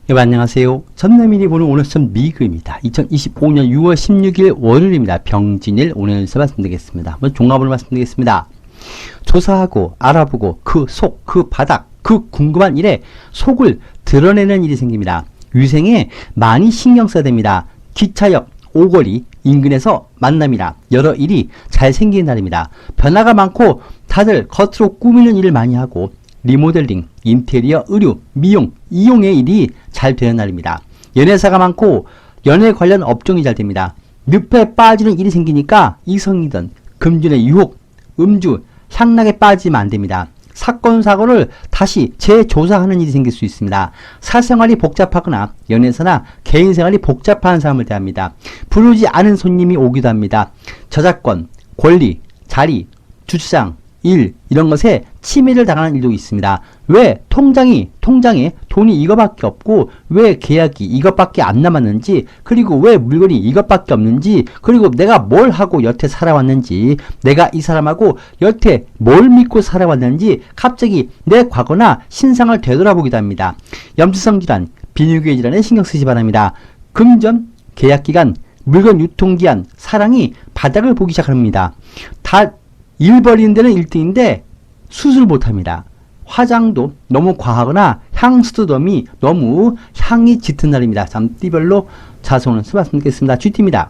여러분 안녕하세요. 전남일이 보는 오늘 전 미그입니다. 2025년 6월 16일 월요일입니다. 병진일 오늘 말씀드리겠습니다. 먼저 종합으로 말씀드리겠습니다. 조사하고 알아보고 그 속, 그 바닥, 그 궁금한 일에 속을 드러내는 일이 생깁니다. 위생에 많이 신경 써야 됩니다. 기차역, 오거리, 인근에서 만남이라 여러 일이 잘 생기는 날입니다. 변화가 많고 다들 겉으로 꾸미는 일을 많이 하고 리모델링, 인테리어, 의류, 미용, 이용의 일이 잘 되는 날입니다. 연애사가 많고 연애 관련 업종이 잘 됩니다. 늪에 빠지는 일이 생기니까 이성이든 금전의 유혹, 음주, 향락에 빠지면 안 됩니다. 사건, 사고를 다시 재조사하는 일이 생길 수 있습니다. 사생활이 복잡하거나 연애사나 개인생활이 복잡한 사람을 대합니다. 부르지 않은 손님이 오기도 합니다. 저작권, 권리, 자리, 주차장, 일 이런 것에 침해를 당하는 일도 있습니다. 왜 통장에 돈이 이거밖에 없고 왜 계약이 이것밖에 안 남았는지, 그리고 왜 물건이 이것밖에 없는지, 그리고 내가 뭘 하고 여태 살아왔는지, 내가 이 사람하고 여태 뭘 믿고 살아왔는지 갑자기 내 과거나 신상을 되돌아보기도 합니다. 염증성 질환, 비뇨기의 질환에 신경 쓰시기 바랍니다. 금전, 계약기간, 물건 유통기한, 사랑이 바닥을 보기 시작합니다. 일 벌이는 데는 1등인데 수술 못합니다. 화장도 너무 과하거나 향수도 너무 향이 짙은 날입니다. 띠별로 자손은 말씀드리겠습니다. GT입니다.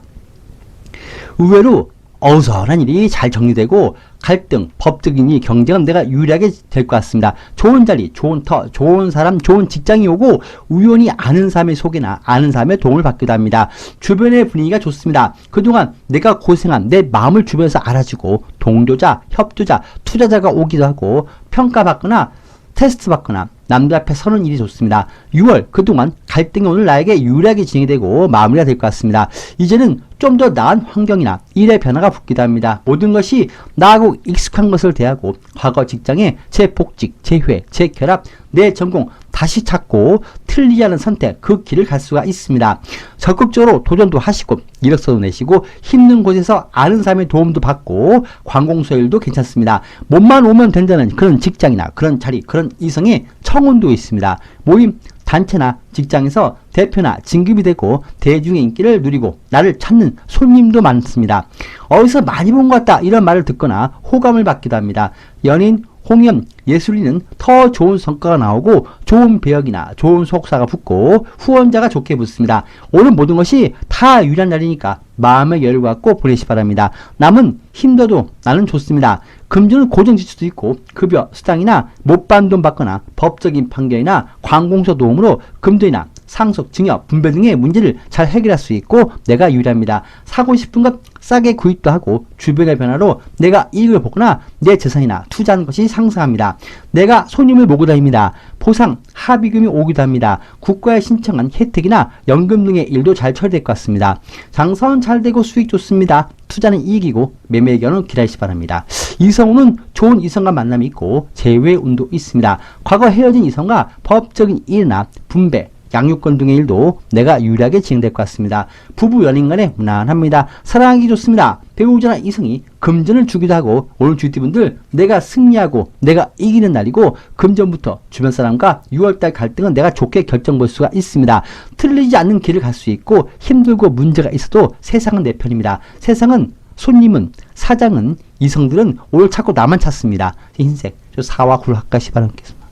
의외로 어수선한 일이 잘 정리되고 갈등, 법적인 일, 경쟁은 내가 유리하게 될 것 같습니다. 좋은 자리, 좋은 터, 좋은 사람, 좋은 직장이 오고 우연히 아는 사람의 소개나 아는 사람의 도움을 받기도 합니다. 주변의 분위기가 좋습니다. 그동안 내가 고생한 내 마음을 주변에서 알아주고 동조자, 협조자, 투자자가 오기도 하고 평가받거나 테스트 받거나 남들 앞에 서는 일이 좋습니다. 6월 그동안 갈등이 오늘 나에게 유리하게 진행이 되고 마무리가 될 것 같습니다. 이제는 좀 더 나은 환경이나 일의 변화가 붙기도 합니다. 모든 것이 나하고 익숙한 것을 대하고 과거 직장에 재복직, 재회, 재결합, 내 전공 다시 찾고 틀리지 않은 선택, 그 길을 갈 수가 있습니다. 적극적으로 도전도 하시고 이력서도 내시고 힘든 곳에서 아는 사람의 도움도 받고 관공서 일도 괜찮습니다. 몸만 오면 된다는 그런 직장이나 그런 자리, 그런 이성의 청혼도 있습니다. 모임, 단체나 직장에서 대표나 진급이 되고 대중의 인기를 누리고 나를 찾는 손님도 많습니다. 어디서 많이 본 것 같다 이런 말을 듣거나 호감을 받기도 합니다. 연인, 홍연, 예술인은 더 좋은 성과가 나오고 좋은 배역이나 좋은 속사가 붙고 후원자가 좋게 붙습니다. 오늘 모든 것이 다 유리한 날이니까 마음의 여유를 갖고 보내시 바랍니다. 남은 힘들어도 나는 좋습니다. 금전은 고정 지출도 있고 급여, 수당이나 못 받은 돈 받거나 법적인 판결이나 관공서 도움으로 금전이나 상속, 증여, 분배 등의 문제를 잘 해결할 수 있고 내가 유리합니다. 사고 싶은 것 싸게 구입도 하고 주변의 변화로 내가 이익을 보거나 내 재산이나 투자하는 것이 상승합니다. 내가 손님을 모고 다닙니다. 보상, 합의금이 오기도 합니다. 국가에 신청한 혜택이나 연금 등의 일도 잘 처리될 것 같습니다. 장사는 잘 되고 수익 좋습니다. 투자는 이익이고 매매 의견은 기다리시 바랍니다. 이성운은 좋은 이성과 만남이 있고 재회 운도 있습니다. 과거 헤어진 이성과 법적인 일이나 분배, 양육권 등의 일도 내가 유리하게 진행될 것 같습니다. 부부 연인 간에 무난합니다. 사랑하기 좋습니다. 배우자나 이성이 금전을 주기도 하고 오늘 주띠분들 내가 승리하고 내가 이기는 날이고 금전부터 주변 사람과 6월달 갈등은 내가 좋게 결정 볼 수가 있습니다. 틀리지 않는 길을 갈 수 있고 힘들고 문제가 있어도 세상은 내 편입니다. 세상은 손님은 사장은 이성들은 오늘 찾고 나만 찾습니다. 흰색 저 4와 9를 학가시 바라겠습니다.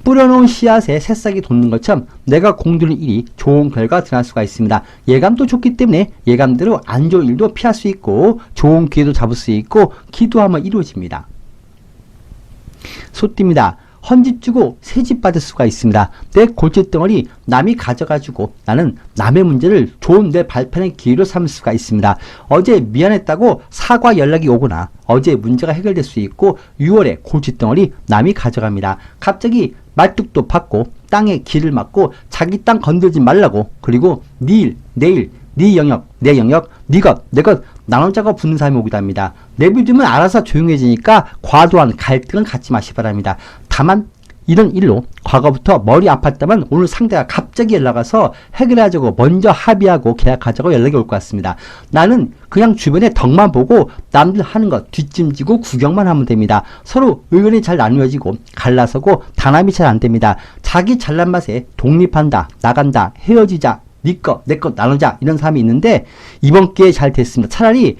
뿌려놓은 씨앗에 새싹이 돋는 것처럼 내가 공들인 일이 좋은 결과 드러날 수가 있습니다. 예감도 좋기 때문에 예감대로 안 좋은 일도 피할 수 있고 좋은 기회도 잡을 수 있고 기도하면 이루어집니다. 소띠입니다. 헌집 주고 새집 받을 수가 있습니다. 내 골칫덩어리 남이 가져가지고 나는 남의 문제를 좋은 내 발판의 기회로 삼을 수가 있습니다. 어제 미안했다고 사과 연락이 오거나 어제 문제가 해결될 수 있고 6월에 골칫덩어리 남이 가져갑니다. 갑자기 말뚝도 받고 땅에 길을 막고 자기 땅 건들지 말라고, 그리고 네 일, 내일, 네 영역, 내 영역, 네 것, 내 것 나눠자가 붙는 사람이 오기도 합니다. 내비두면 알아서 조용해지니까 과도한 갈등은 갖지 마시 바랍니다. 다만 이런 일로 과거부터 머리 아팠다면 오늘 상대가 갑자기 연락 와서 해결하자고 먼저 합의하고 계약하자고 연락이 올 것 같습니다. 나는 그냥 주변에 덕만 보고 남들 하는 것 뒷짐지고 구경만 하면 됩니다. 서로 의견이 잘 나누어지고 갈라서고 단합이 잘 안 됩니다. 자기 잘난 맛에 독립한다, 나간다, 헤어지자, 니꺼 내꺼 나누자 이런 사람이 있는데 이번 기회에 잘 됐습니다. 차라리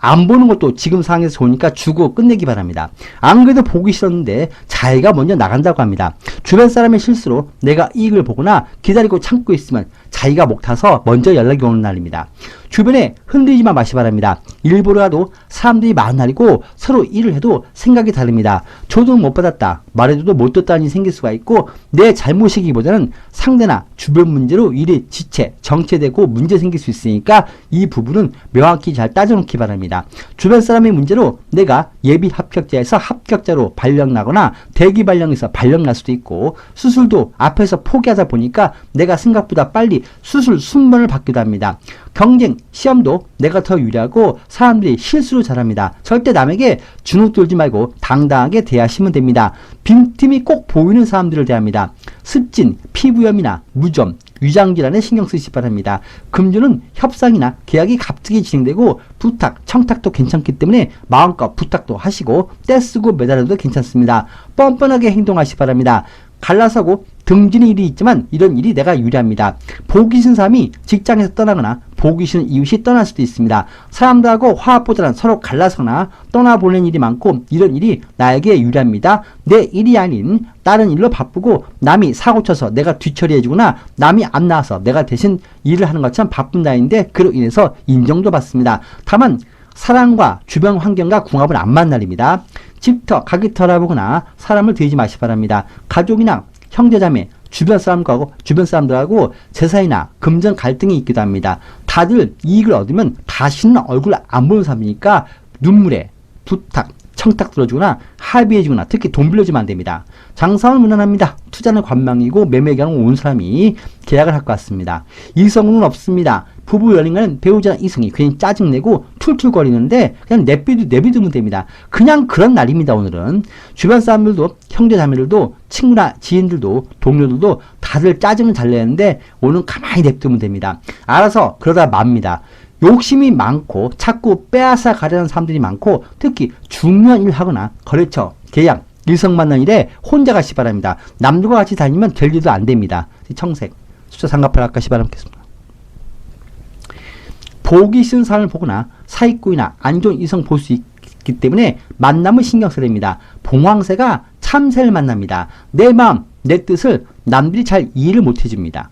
안 보는 것도 지금 상황에서 좋으니까 주고 끝내기 바랍니다. 안 그래도 보기 싫었는데 자기가 먼저 나간다고 합니다. 주변 사람의 실수로 내가 이익을 보거나 기다리고 참고 있으면 자기가 목 타서 먼저 연락이 오는 날입니다. 주변에 흔들리지만 마시 바랍니다. 일보라도 사람들이 많은 날이고 서로 일을 해도 생각이 다릅니다. 조동 못 받았다, 말해줘도 못 듣다는 일이 생길 수가 있고 내 잘못이기보다는 상대나 주변 문제로 일이 지체, 정체되고 문제 생길 수 있으니까 이 부분은 명확히 잘 따져놓기 바랍니다. 주변 사람의 문제로 내가 예비 합격자에서 합격자로 발령나거나 대기 발령에서 발령날 수도 있고 수술도 앞에서 포기하다 보니까 내가 생각보다 빨리 수술 순번을 받기도 합니다. 경쟁, 시험도 내가 더 유리하고 사람들이 실수로 잘합니다. 절대 남에게 주눅 들지 말고 당당하게 대하시면 됩니다. 빈틈이 꼭 보이는 사람들을 대합니다. 습진, 피부염이나 무좀, 위장질환에 신경 쓰시기 바랍니다. 금주는 협상이나 계약이 갑자기 진행되고 부탁, 청탁도 괜찮기 때문에 마음껏 부탁도 하시고 떼쓰고 매달려도 괜찮습니다. 뻔뻔하게 행동하시기 바랍니다. 갈라서고 등지는 일이 있지만 이런 일이 내가 유리합니다. 보기 싫은 사람이 직장에서 떠나거나 보기 싫은 이웃이 떠날 수도 있습니다. 사람들하고 화합보다는 서로 갈라서나 떠나보내는 일이 많고 이런 일이 나에게 유리합니다. 내 일이 아닌 다른 일로 바쁘고 남이 사고쳐서 내가 뒤처리해주거나 남이 안 나와서 내가 대신 일을 하는 것처럼 바쁜 날인데 그로 인해서 인정도 받습니다. 다만 사람과 주변 환경과 궁합은 안 맞는 날입니다. 집터, 가기터 알아보거나 사람을 들이지 마시기 바랍니다. 가족이나 형제자매, 주변 사람들하고 제사이나 금전 갈등이 있기도 합니다. 다들 이익을 얻으면 다시는 얼굴 안 보는 사람이니까 눈물에 부탁, 청탁 들어주거나 합의해주거나 특히 돈 빌려주면 안 됩니다. 장사는 무난합니다. 투자는 관망이고 매매 경우 온 사람이 계약을 할 것 같습니다. 이성은 없습니다. 부부 연인과는 배우자나 이성이 괜히 짜증내고 툴툴거리는데 그냥 내비두면 됩니다. 그냥 그런 날입니다. 오늘은 주변 사람들도 형제자매들도 친구나 지인들도 동료들도 다들 짜증을 잘 내는데 오늘 가만히 냅두면 됩니다. 알아서 그러다 맙니다. 욕심이 많고 자꾸 빼앗아 가려는 사람들이 많고 특히 중요한 일을 하거나 거래처, 계약, 일성 만난 일에 혼자 가시 바랍니다. 남들과 같이 다니면 될 일도 안 됩니다. 청색, 숫자 상가팔 아까시 바라겠습니다. 보기 싫은 사람을 보거나 사기꾼이나 안 좋은 이성 볼 수 있기 때문에 만남을 신경 써야 됩니다. 봉황새가 참새를 만납니다. 내 마음, 내 뜻을 남들이 잘 이해를 못 해줍니다.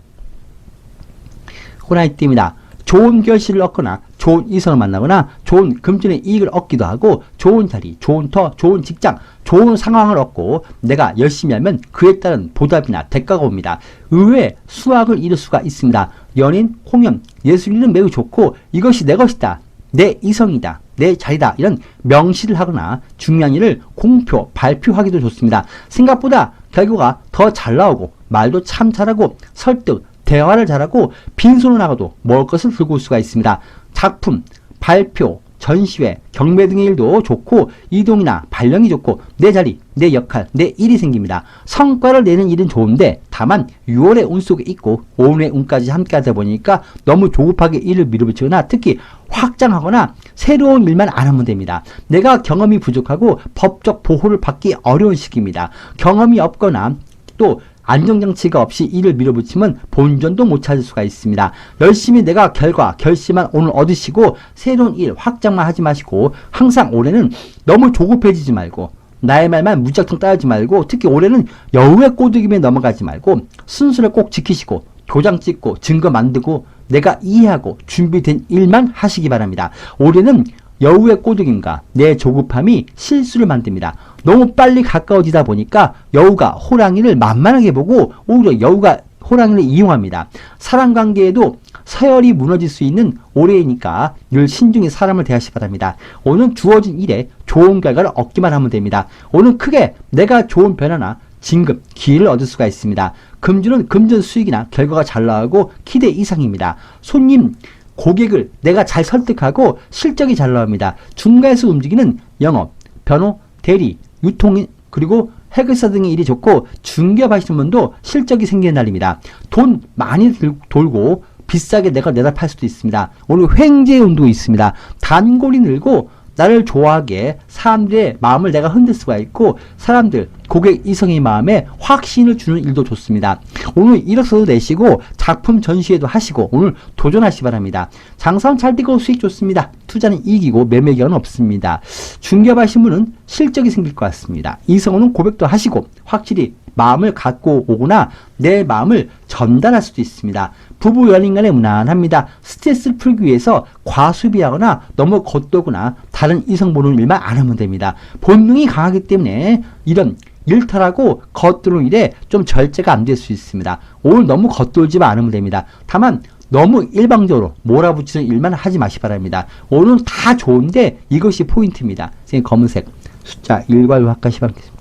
호랑이띠입니다. 좋은 결실을 얻거나 좋은 이성을 만나거나 좋은 금전의 이익을 얻기도 하고 좋은 자리, 좋은 터, 좋은 직장, 좋은 상황을 얻고 내가 열심히 하면 그에 따른 보답이나 대가가 옵니다. 의외의 수확을 이룰 수가 있습니다. 연인, 공연, 예술인은 매우 좋고 이것이 내 것이다, 내 이성이다, 내 자리다 이런 명시를 하거나 중요한 일을 공표, 발표하기도 좋습니다. 생각보다 결과가 더 잘 나오고 말도 참 잘하고 설득, 대화를 잘하고 빈손으로 나가도 먹을 것을 들고 올 수가 있습니다. 작품, 발표, 전시회, 경매 등의 일도 좋고 이동이나 발령이 좋고 내 자리, 내 역할, 내 일이 생깁니다. 성과를 내는 일은 좋은데 다만 6월의 운 속에 있고 5월의 운까지 함께 하다 보니까 너무 조급하게 일을 밀어붙이거나 특히 확장하거나 새로운 일만 안 하면 됩니다. 내가 경험이 부족하고 법적 보호를 받기 어려운 시기입니다. 경험이 없거나 또 안정장치가 없이 일을 밀어붙이면 본전도 못 찾을 수가 있습니다. 열심히 내가 결과, 결실만 오늘 얻으시고 새로운 일 확장만 하지 마시고 항상 올해는 너무 조급해지지 말고 나의 말만 무작정 따르지 말고 특히 올해는 여우의 꼬드김에 넘어가지 말고 순서를 꼭 지키시고 도장 찍고 증거 만들고 내가 이해하고 준비된 일만 하시기 바랍니다. 올해는 여우의 꼬드김과 내 조급함이 실수를 만듭니다. 너무 빨리 가까워지다 보니까 여우가 호랑이를 만만하게 보고 오히려 여우가 호랑이를 이용합니다. 사람관계에도 서열이 무너질 수 있는 올해이니까 늘 신중히 사람을 대하시기 바랍니다. 오늘 주어진 일에 좋은 결과를 얻기만 하면 됩니다. 오늘 크게 내가 좋은 변화나 진급, 기회를 얻을 수가 있습니다. 금주는 금전 수익이나 결과가 잘 나오고 기대 이상입니다. 손님, 고객을 내가 잘 설득하고 실적이 잘 나옵니다. 중간에서 움직이는 영업, 변호, 대리, 유통, 그리고 해결사 등의 일이 좋고 중개업 하시는 분도 실적이 생기는 날입니다. 돈 많이 돌고 비싸게 내가 내다 팔 수도 있습니다. 오늘 횡재 운동이 있습니다. 단골이 늘고 나를 좋아하게 사람들의 마음을 내가 흔들 수가 있고 사람들, 고객 이성의 마음에 확신을 주는 일도 좋습니다. 오늘 일억서도 내시고 작품 전시회도 하시고 오늘 도전하시기 바랍니다. 장사는 잘 되고 수익 좋습니다. 투자는 이기고 매매 기간은 없습니다. 중개업 하신 분은 실적이 생길 것 같습니다. 이성은 고백도 하시고 확실히 마음을 갖고 오거나 내 마음을 전달할 수도 있습니다. 부부 연인 간에 무난합니다. 스트레스를 풀기 위해서 과소비하거나 너무 겉도거나 다른 이성 보는 일만 안 하면 됩니다. 본능이 강하기 때문에 이런 일탈하고 겉도는 일에 좀 절제가 안 될 수 있습니다. 오늘 너무 겉돌지만 않으면 됩니다. 다만 너무 일방적으로 몰아붙이는 일만 하지 마시기 바랍니다. 오늘은 다 좋은데 이것이 포인트입니다. 선생님 검은색 숫자 1과 6 학과시 바라겠습니다.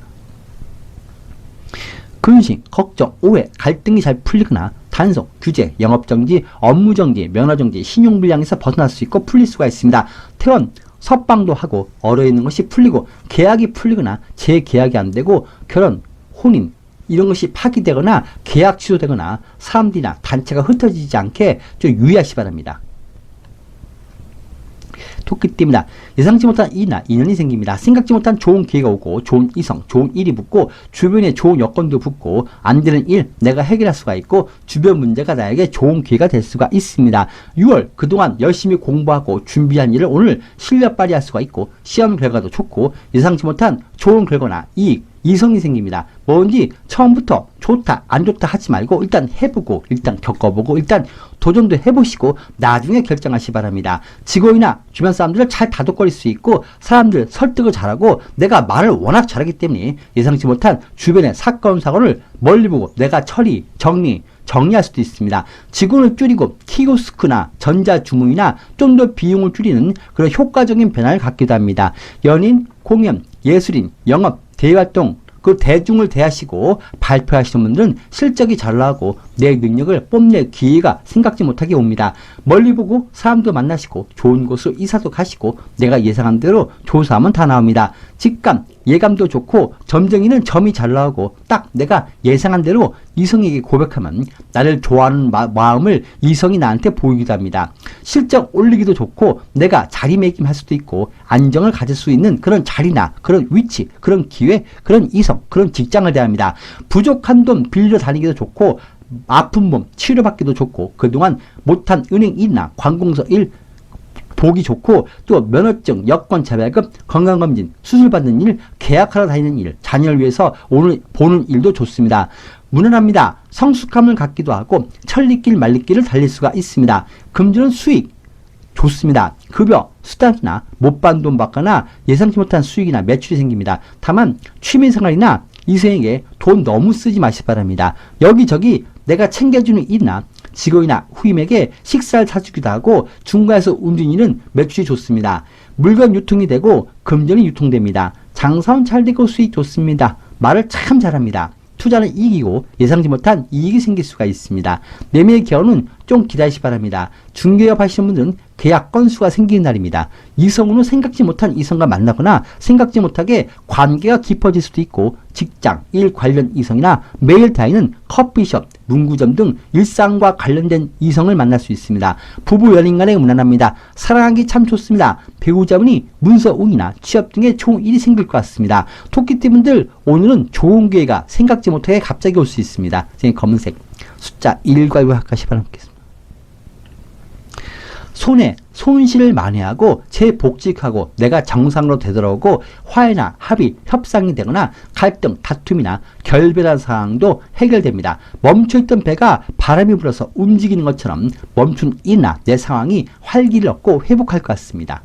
근심, 걱정, 오해, 갈등이 잘 풀리거나 단속, 규제, 영업정지, 업무정지, 면허정지, 신용불량에서 벗어날 수 있고 풀릴 수가 있습니다. 퇴원, 석방도 하고 얼어있는 것이 풀리고 계약이 풀리거나 재계약이 안 되고 결혼, 혼인 이런 것이 파기되거나 계약 취소되거나 사람들이나 단체가 흩어지지 않게 좀 유의하시 바랍니다. 토끼띠입니다. 예상치 못한 일이나 인연이 생깁니다. 생각지 못한 좋은 기회가 오고 좋은 이성, 좋은 일이 붙고 주변에 좋은 여건도 붙고 안 되는 일 내가 해결할 수가 있고 주변 문제가 나에게 좋은 기회가 될 수가 있습니다. 6월 그동안 열심히 공부하고 준비한 일을 오늘 실력 발휘할 수가 있고 시험 결과도 좋고 예상치 못한 좋은 결과나 이익, 이성이 생깁니다. 뭔지 처음부터 좋다 안 좋다 하지 말고 일단 해보고 일단 겪어보고 일단 도전도 해보시고 나중에 결정하시기 바랍니다. 직원이나 주변 사람들을 잘 다독거릴 수 있고 사람들 설득을 잘하고 내가 말을 워낙 잘하기 때문에 예상치 못한 주변의 사건 사고를 멀리 보고 내가 처리 정리할 수도 있습니다. 직원을 줄이고 키오스크나 전자주문이나 좀 더 비용을 줄이는 그런 효과적인 변화를 갖기도 합니다. 연인, 공연, 예술인, 영업, 대외활동, 그 대중을 대하시고 발표하시는 분들은 실적이 잘 나오고 내 능력을 뽐낼 기회가 생각지 못하게 옵니다. 멀리 보고 사람도 만나시고 좋은 곳으로 이사도 가시고 내가 예상한 대로 조사하면 다 나옵니다. 직감, 예감도 좋고 점쟁이는 점이 잘 나오고 딱 내가 예상한 대로 이성에게 고백하면 나를 좋아하는 마음을 이성이 나한테 보이기도 합니다. 실적 올리기도 좋고 내가 자리매김할 수도 있고 안정을 가질 수 있는 그런 자리나 그런 위치, 그런 기회, 그런 이성, 그런 직장을 대합니다. 부족한 돈 빌려 다니기도 좋고 아픈 몸 치료받기도 좋고 그동안 못한 은행 일이나 관공서 일 보기 좋고 또 면허증, 여권 재발급, 건강검진, 수술받는 일, 계약하러 다니는 일, 자녀를 위해서 오늘 보는 일도 좋습니다. 무난합니다. 성숙함을 갖기도 하고 천리길 말리길을 달릴 수가 있습니다. 금주는 수익 좋습니다. 급여, 수당이나 못 받은 돈 받거나 예상치 못한 수익이나 매출이 생깁니다. 다만 취미생활이나 이성에게 돈 너무 쓰지 마시기 바랍니다. 여기저기 내가 챙겨주는 일이나 직원이나 후임에게 식사를 사주기도 하고 중간에서 움직이는 일은 매출이 좋습니다. 물건 유통이 되고 금전이 유통됩니다. 장사는 잘 되고 수익 좋습니다. 말을 참 잘합니다. 투자는 이기고 예상치 못한 이익이 생길 수가 있습니다. 매매 기간은 좀 기다리시 바랍니다. 중개업 하시는 분들은 계약 건수가 생기는 날입니다. 이성으로 생각지 못한 이성과 만나거나 생각지 못하게 관계가 깊어질 수도 있고 직장, 일 관련 이성이나 매일 다니는 커피숍, 문구점 등 일상과 관련된 이성을 만날 수 있습니다. 부부 연인 간에 무난합니다. 사랑하기 참 좋습니다. 배우자분이 문서 운이나 취업 등의 좋은 일이 생길 것 같습니다. 토끼띠분들 오늘은 좋은 기회가 생각지 못하게 갑자기 올 수 있습니다. 선생님 검은색 숫자 1과 6 학과시 바라겠습니다. 손실을 만회하고 재복직하고 내가 정상으로 되돌아오고 화해나 합의, 협상이 되거나 갈등, 다툼이나 결별한 상황도 해결됩니다. 멈춰있던 배가 바람이 불어서 움직이는 것처럼 멈춘 이나 내 상황이 활기를 얻고 회복할 것 같습니다.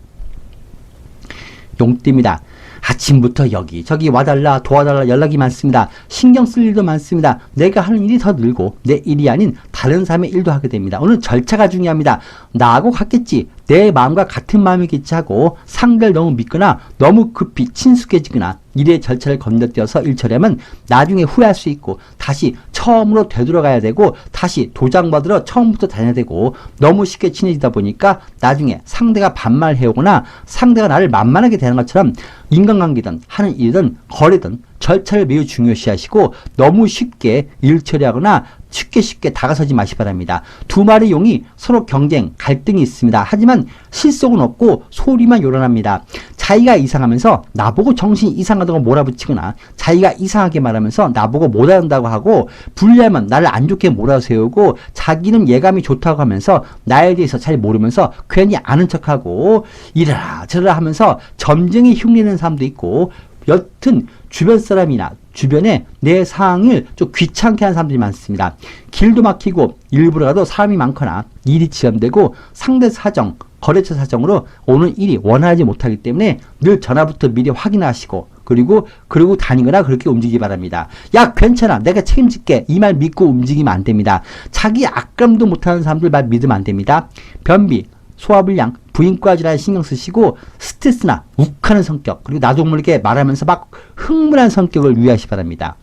용띠입니다. 아침부터 여기저기 와달라 도와달라 연락이 많습니다. 신경 쓸 일도 많습니다. 내가 하는 일이 더 늘고 내 일이 아닌 다른 사람의 일도 하게 됩니다. 오늘 절차가 중요합니다. 나하고 같겠지, 내 마음과 같은 마음이겠지 하고 상대를 너무 믿거나 너무 급히 친숙해지거나 일의 절차를 건너뛰어서 일 처리하면 나중에 후회할 수 있고 다시 처음으로 되돌아가야 되고 다시 도장 받으러 처음부터 다녀야 되고 너무 쉽게 친해지다 보니까 나중에 상대가 반말해오거나 상대가 나를 만만하게 대하는 것처럼 인간관계든 하는 일이든 거래든 절차를 매우 중요시하시고 너무 쉽게 일 처리하거나 쉽게 다가서지 마시 바랍니다. 두 마리 용이 서로 경쟁, 갈등이 있습니다. 하지만 실속은 없고 소리만 요란합니다. 자기가 이상하면서 나보고 정신이 이상하다고 몰아붙이거나 자기가 이상하게 말하면서 나보고 못한다고 하고 불리하면 나를 안 좋게 몰아세우고 자기는 예감이 좋다고 하면서 나에 대해서 잘 모르면서 괜히 아는 척하고 이래라 저래라 하면서 점쟁이 흉내내는 사람도 있고 여튼 주변 사람이나 주변에 내 상황을 좀 귀찮게 하는 사람들이 많습니다. 길도 막히고 일부러 가도 사람이 많거나 일이 지연되고 상대 사정, 거래처 사정으로 오늘 일이 원하지 못하기 때문에 늘 전화부터 미리 확인하시고 그리고 다니거나 그렇게 움직이기 바랍니다. 야 괜찮아 내가 책임질게 이 말 믿고 움직이면 안 됩니다. 자기 악감도 못하는 사람들 말 믿으면 안 됩니다. 변비, 소화불량, 부인과 질환 신경 쓰시고 스트레스나 욱하는 성격 그리고 나도 모르게 말하면서 막 흥분한 성격을 유의하시 바랍니다.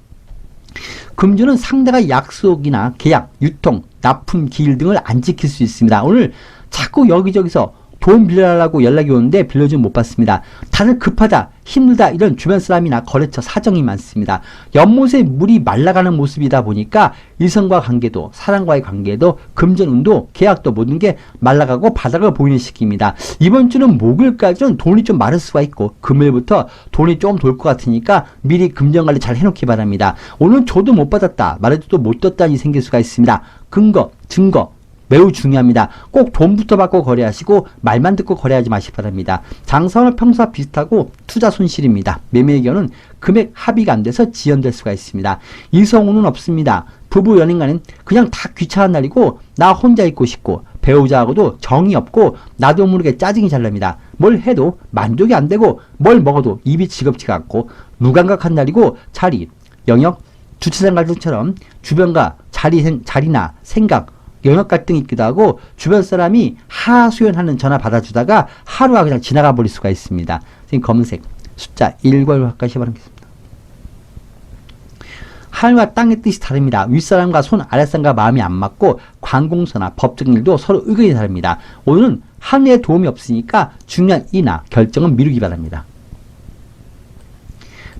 금주는 상대가 약속이나 계약, 유통, 납품 기일 등을 안 지킬 수 있습니다. 오늘 자꾸 여기저기서 돈 빌려달라고 연락이 오는데 빌려주면 못 받습니다. 다들 급하다, 힘들다 이런 주변 사람이나 거래처 사정이 많습니다. 연못에 물이 말라가는 모습이다 보니까 일성과 관계도 사람과의 관계도 금전운도 계약도 모든 게 말라가고 바닥을 보이는 시기입니다. 이번 주는 목요일까지는 돈이 좀 마를 수가 있고 금요일부터 돈이 좀 돌 것 같으니까 미리 금전관리 잘 해놓기 바랍니다. 오늘 줘도 못 받았다 말해도 못 떴다니 생길 수가 있습니다. 근거, 증거 매우 중요합니다. 꼭 돈부터 받고 거래하시고 말만 듣고 거래하지 마시기 바랍니다. 장사는 평소와 비슷하고 투자 손실입니다. 매매의 경우는 금액 합의가 안 돼서 지연될 수가 있습니다. 이성운은 없습니다. 부부 연인간은 그냥 다 귀찮은 날이고 나 혼자 있고 싶고 배우자하고도 정이 없고 나도 모르게 짜증이 잘 납니다. 뭘 해도 만족이 안 되고 뭘 먹어도 입이 즐겁지가 않고 무감각한 날이고 자리, 영역, 주차장 갈등처럼 주변과 자리나 생각 영역 갈등이 있기도 하고 주변 사람이 하소연하는 전화 받아주다가 하루가 그냥 지나가 버릴 수가 있습니다. 선생님 검은색 숫자 1과 가까이 바라겠습니다. 하늘과 땅의 뜻이 다릅니다. 윗사람과 손 아랫사람과 마음이 안 맞고 관공서나 법적인 일도 서로 의견이 다릅니다. 오늘은 하늘의 도움이 없으니까 중요한 일이나 결정은 미루기 바랍니다.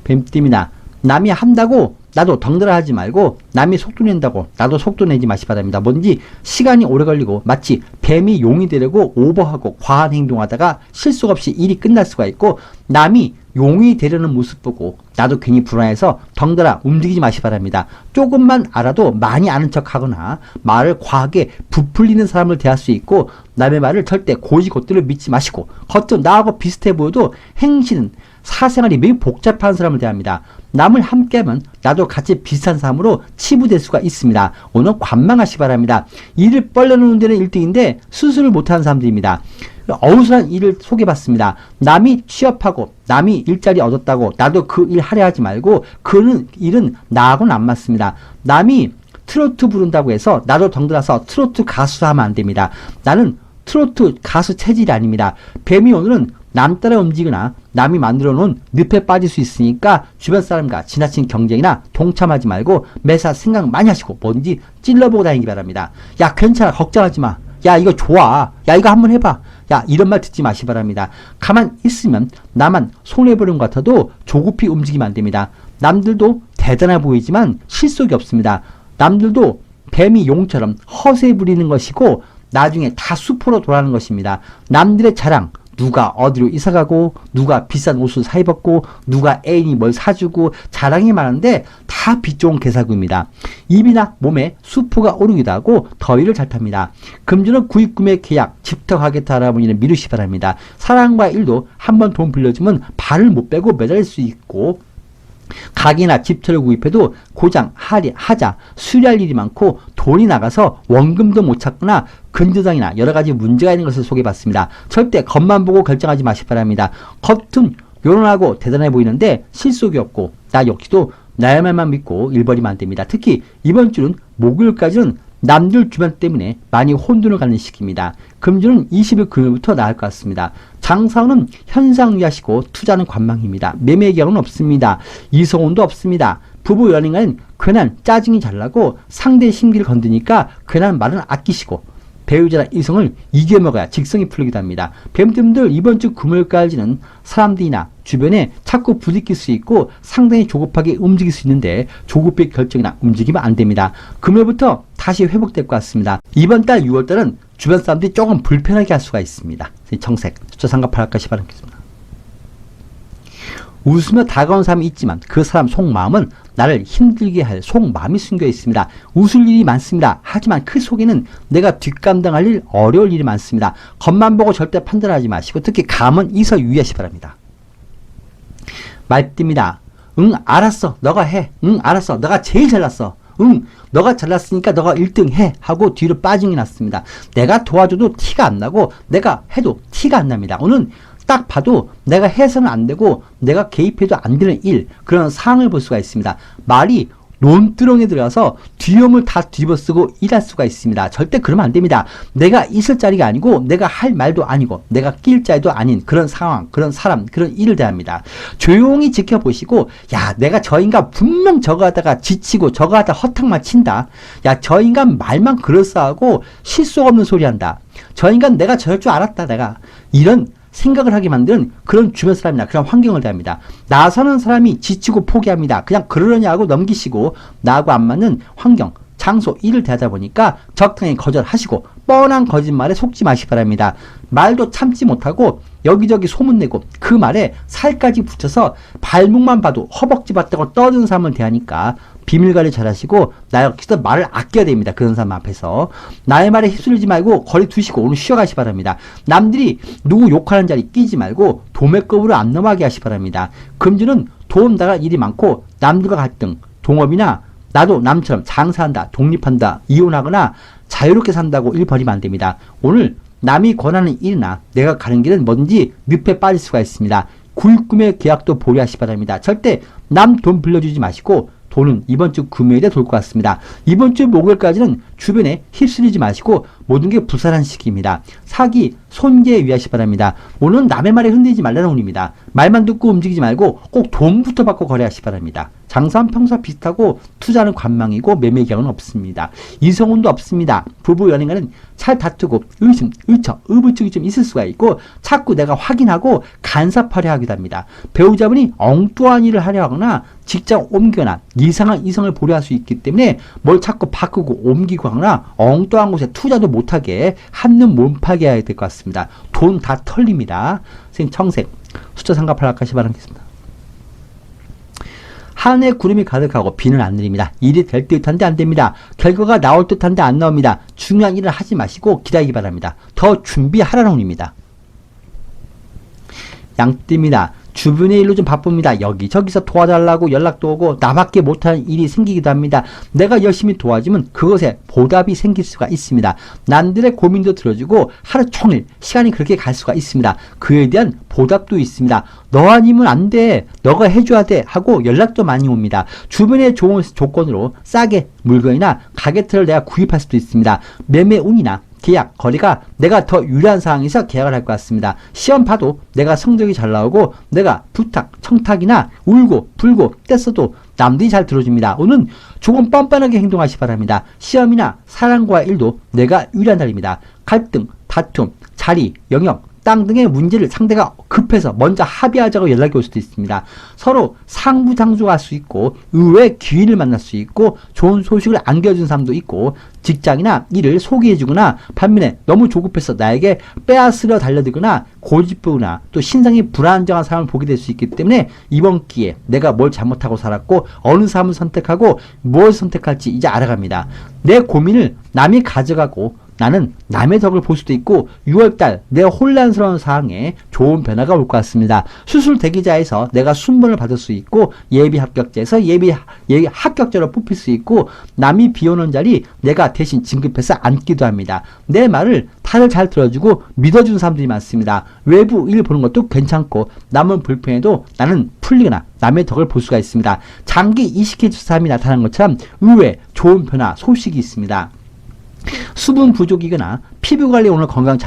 뱀띠입니다. 남이 한다고 나도 덩달아 하지 말고 남이 속도 낸다고 나도 속도 내지 마시 바랍니다. 뭔지 시간이 오래 걸리고 마치 뱀이 용이 되려고 오버하고 과한 행동하다가 실속 없이 일이 끝날 수가 있고 남이 용이 되려는 모습 보고 나도 괜히 불안해서 덩달아 움직이지 마시 바랍니다. 조금만 알아도 많이 아는 척하거나 말을 과하게 부풀리는 사람을 대할 수 있고 남의 말을 절대 고지고대로 믿지 마시고 겉은 나하고 비슷해 보여도 행실은 사생활이 매우 복잡한 사람을 대합니다. 남을 함께하면 나도 같이 비슷한 사람으로 치부될 수가 있습니다. 오늘 관망하시 바랍니다. 일을 벌려놓는 데는 1등인데 수술을 못하는 사람들입니다. 어우스란 일을 소개받습니다. 남이 취업하고 남이 일자리 얻었다고 나도 그 일 하려 하지 말고 그 일은 나하고는 안 맞습니다. 남이 트로트 부른다고 해서 나도 덩들어서 트로트 가수 하면 안 됩니다. 나는 트로트 가수 체질이 아닙니다. 뱀이 오늘은 남 따라 움직이거나 남이 만들어 놓은 늪에 빠질 수 있으니까 주변 사람과 지나친 경쟁이나 동참하지 말고 매사 생각 많이 하시고 뭔지 찔러보고 다니기 바랍니다. 야 괜찮아 걱정하지 마. 야 이거 좋아. 야 이거 한번 해봐. 야 이런 말 듣지 마시 바랍니다. 가만 있으면 나만 손해보는 것 같아도 조급히 움직이면 안 됩니다. 남들도 대단해 보이지만 실속이 없습니다. 남들도 뱀이 용처럼 허세 부리는 것이고 나중에 다 수포로 돌아가는 것입니다. 남들의 자랑 누가 어디로 이사가고 누가 비싼 옷을 사입었고 누가 애인이 뭘 사주고 자랑이 많은데 다 빛 좋은 개사구입니다. 입이나 몸에 수포가 오르기도 하고 더위를 잘 탑니다. 금주는 구입 구매 계약 집터 가게터 알아보니는 미루시 바랍니다. 사랑과 일도 한번 돈 빌려주면 발을 못 빼고 매달릴 수 있고 가게나 집터를 구입해도 고장, 하자, 수리할 일이 많고 돈이 나가서 원금도 못 찾거나 근저당이나 여러가지 문제가 있는 것을 소개받습니다. 절대 겉만 보고 결정하지 마시 바랍니다. 겉은 요란하고 대단해 보이는데 실속이 없고 나 역시도 나의 말만 믿고 일 벌이면 안 됩니다. 특히 이번 주는 목요일까지는 남들 주변 때문에 많이 혼돈을 갖는 시기입니다. 금주는 20일 금요일부터 나을 것 같습니다. 장사는 현상 유의하시고 투자는 관망입니다. 매매 경우는 없습니다. 이성운도 없습니다. 부부 연인과는 괜한 짜증이 잘 나고 상대의 심기를 건드니까 괜한 말은 아끼시고 배우자나 이성을 이겨먹어야 직성이 풀리기도 합니다. 뱀뜸들 이번 주 금요일까지는 사람들이나 주변에 자꾸 부딪힐 수 있고 상당히 조급하게 움직일 수 있는데 조급의 결정이나 움직이면 안 됩니다. 금요일부터 다시 회복될 것 같습니다. 이번 달 6월달은 주변 사람들이 조금 불편하게 할 수가 있습니다. 청색, 숫자 상관팔할까 시바라겠습니다. 웃으며 다가온 사람이 있지만 그 사람 속마음은 나를 힘들게 할 속마음이 숨겨 있습니다. 웃을 일이 많습니다. 하지만 그 속에는 내가 뒷감당할 일, 어려울 일이 많습니다. 겉만 보고 절대 판단하지 마시고 특히 감은 이서 유의하시 바랍니다. 말띠입니다. 응, 알았어. 너가 해. 응, 알았어. 너가 제일 잘났어. 응, 너가 잘났으니까 너가 1등 해 하고 뒤로 빠짐이 났습니다. 내가 도와줘도 티가 안 나고 내가 해도 티가 안 납니다. 오늘 딱 봐도 내가 해서는 안 되고 내가 개입해도 안 되는 일, 그런 상황을 볼 수가 있습니다. 말이 논두렁에 들어가서 뒤험을 다 뒤집어쓰고 일할 수가 있습니다. 절대 그러면 안 됩니다. 내가 있을 자리가 아니고 내가 할 말도 아니고 내가 낄 자리도 아닌 그런 상황, 그런 사람, 그런 일을 대합니다. 조용히 지켜보시고 야, 내가 저 인간 분명 저거 하다가 지치고 저거 하다가 허탕만 친다. 야, 저 인간 말만 그럴싸하고 실속 없는 소리 한다. 저 인간 내가 저럴 줄 알았다. 내가 이런 생각을 하게 만드는 그런 주변 사람이나 그런 환경을 대합니다. 나서는 사람이 지치고 포기합니다. 그냥 그러려냐 하고 넘기시고 나하고 안 맞는 환경, 장소, 일을 대하다 보니까 적당히 거절하시고 뻔한 거짓말에 속지 마시기 바랍니다. 말도 참지 못하고 여기저기 소문내고 그 말에 살까지 붙여서 발목만 봐도 허벅지 봤다고 떠드는 사람을 대하니까 비밀관리 잘하시고 나 역시도 말을 아껴야 됩니다. 그런 사람 앞에서 나의 말에 휩쓸리지 말고 거리 두시고 오늘 쉬어가시 바랍니다. 남들이 누구 욕하는 자리 끼지 말고 도매급으로 안 넘어가게 하시 바랍니다. 금주는 도움 나갈 일이 많고 남들과 갈등, 동업이나 나도 남처럼 장사한다, 독립한다, 이혼하거나 자유롭게 산다고 일 벌이면 안 됩니다. 오늘 남이 권하는 일이나 내가 가는 길은 뭐든지 늪에 빠질 수가 있습니다. 굴꿈의 계약도 보류하시 바랍니다. 절대 남 돈 빌려주지 마시고 돈은 이번 주 금요일에 돌 것 같습니다. 이번 주 목요일까지는 주변에 휩쓸리지 마시고 모든 게 부산한 시기입니다. 사기, 손괴에 유의하시 바랍니다. 오늘은 남의 말에 흔들리지 말라는 운입니다. 말만 듣고 움직이지 말고 꼭 돈부터 받고 거래하시 바랍니다. 장사는 평소와 비슷하고 투자는 관망이고 매매 계약은 없습니다. 이성운도 없습니다. 부부 연인간은 잘 다투고 의심, 의처, 의부증이 좀 있을 수가 있고 자꾸 내가 확인하고 간섭하려 하기도 합니다. 배우자분이 엉뚱한 일을 하려 하거나 직장 옮기거나 이상한 이성을 보려 할 수 있기 때문에 뭘 자꾸 바꾸고 옮기고 하거나 엉뚱한 곳에 투자도 못하게 한눈 몸파게 해야 될 것 같습니다. 돈 다 털립니다. 선생님 청색, 숫자 상관팔할까시 바라겠습니다. 하늘에 구름이 가득하고 비는 안 내립니다. 일이 될 듯한데 안 됩니다. 결과가 나올 듯한데 안 나옵니다. 중요한 일을 하지 마시고 기다리기 바랍니다. 더 준비하라는 운입니다. 양띠입니다. 주변의 일로 좀 바쁩니다. 여기저기서 도와달라고 연락도 오고 나밖에 못하는 일이 생기기도 합니다. 내가 열심히 도와주면 그것에 보답이 생길 수가 있습니다. 남들의 고민도 들어주고 하루 종일 시간이 그렇게 갈 수가 있습니다. 그에 대한 보답도 있습니다. 너 아니면 안 돼. 너가 해줘야 돼. 하고 연락도 많이 옵니다. 주변의 좋은 조건으로 싸게 물건이나 가게틀을 내가 구입할 수도 있습니다. 매매 운이나 계약, 거래가 내가 더 유리한 상황에서 계약을 할 것 같습니다. 시험 봐도 내가 성적이 잘 나오고 내가 부탁, 청탁이나 울고 불고 뗐어도 남들이 잘 들어줍니다. 오늘은 조금 뻔뻔하게 행동하시 바랍니다. 시험이나 사랑과의 일도 내가 유리한 날입니다. 갈등, 다툼, 자리, 영역, 땅 등의 문제를 상대가 급해서 먼저 합의하자고 연락이 올 수도 있습니다. 서로 상부상조할 수 있고 의외의 기회를 만날 수 있고 좋은 소식을 안겨준 사람도 있고 직장이나 일을 소개해주거나 반면에 너무 조급해서 나에게 빼앗으려 달려들거나 고집부거나 또 신상이 불안정한 사람을 보게 될 수 있기 때문에 이번 기회에 내가 뭘 잘못하고 살았고 어느 사람을 선택하고 뭘 선택할지 이제 알아갑니다. 내 고민을 남이 가져가고 나는 남의 덕을 볼 수도 있고 6월달 내 혼란스러운 상황에 좋은 변화가 올 것 같습니다. 수술 대기자에서 내가 순번을 받을 수 있고 예비 합격자에서 예비 합격자로 뽑힐 수 있고 남이 비오는 자리 내가 대신 진급해서 앉기도 합니다. 내 말을 다들 잘 들어주고 믿어주는 사람들이 많습니다. 외부 일 보는 것도 괜찮고 남은 불편해도 나는 풀리거나 남의 덕을 볼 수가 있습니다. 장기 이식해줄 사람이 나타난 것처럼 의외 좋은 변화 소식이 있습니다. 수분 부족이거나 피부 관리 오늘 건강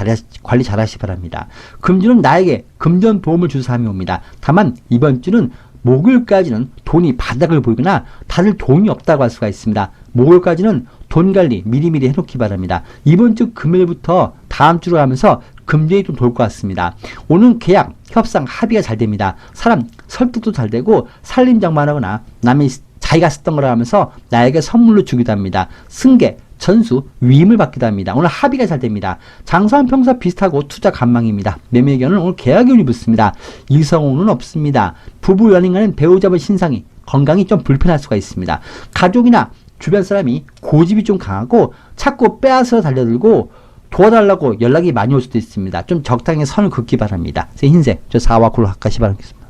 관리 잘 하시기 바랍니다. 금주는 나에게 금전 도움을 줄 사람이 옵니다. 다만 이번 주는 목요일까지는 돈이 바닥을 보이거나 다들 돈이 없다고 할 수가 있습니다. 목요일까지는 돈 관리 미리미리 해놓기 바랍니다. 이번 주 금요일부터 다음 주로 가면서 금전이 좀 돌 것 같습니다. 오늘 계약, 협상, 합의가 잘 됩니다. 사람 설득도 잘 되고 살림장만하거나 남이 자기가 쓰던 거라 하면서 나에게 선물로 주기도 합니다. 승계, 전수, 위임을 받기도 합니다. 오늘 합의가 잘 됩니다. 장사는 평소 비슷하고 투자 간망입니다. 매매견은 오늘 계약이 운이 붙습니다. 이성운은 없습니다. 부부 연인 간엔 배우자분 신상이 건강이 좀 불편할 수가 있습니다. 가족이나 주변 사람이 고집이 좀 강하고 자꾸 빼앗아 달려들고 도와달라고 연락이 많이 올 수도 있습니다. 좀 적당히 선을 긋기 바랍니다. 흰색, 저 4와 9로 가시 바라겠습니다.